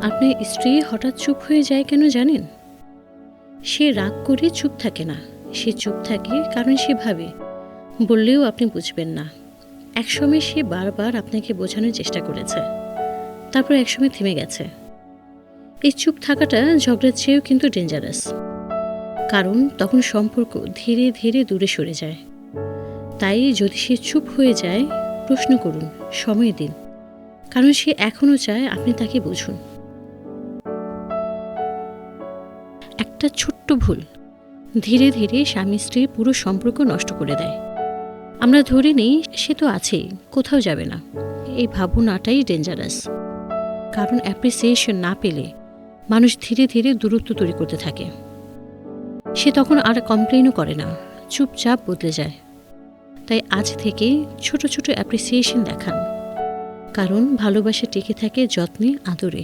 আপনার স্ত্রী হঠাৎ চুপ হয়ে যায় কেন জানেন? সে রাগ করে চুপ থাকে না। সে চুপ থাকে কারণ সে ভাবে বললেও আপনি বুঝবেন না। একসময় সে বারবার আপনাকে বোঝানোর চেষ্টা করেছে, তারপর একসময় থেমে গেছে। এই চুপ থাকাটা ঝগড়ার চেয়েও কিন্তু ডেঞ্জারাস, কারণ তখন সম্পর্ক ধীরে ধীরে দূরে সরে যায়। তাই যদি সে চুপ হয়ে যায়, প্রশ্ন করুন, সময় দিন, কারণ সে এখনও চায় আপনি তাকে বুঝুন। একটা ছোট্ট ভুল ধীরে ধীরে স্বামী স্ত্রীর পুরো সম্পর্ক নষ্ট করে দেয়। আমরা ধরে নিই সে তো আছেই, কোথাও যাবে না। এই ভাবনাটাই ডেঞ্জারাস, কারণ অ্যাপ্রিসিয়েশন না পেলে মানুষ ধীরে ধীরে দূরত্ব তৈরি করতে থাকে। সে তখন আর কমপ্লেনও করে না, চুপচাপ বদলে যায়। তাই আজ থেকে ছোট ছোট অ্যাপ্রিসিয়েশন দেখান, কারণ ভালোবাসা টিকে থাকে যত্নে, আদরে।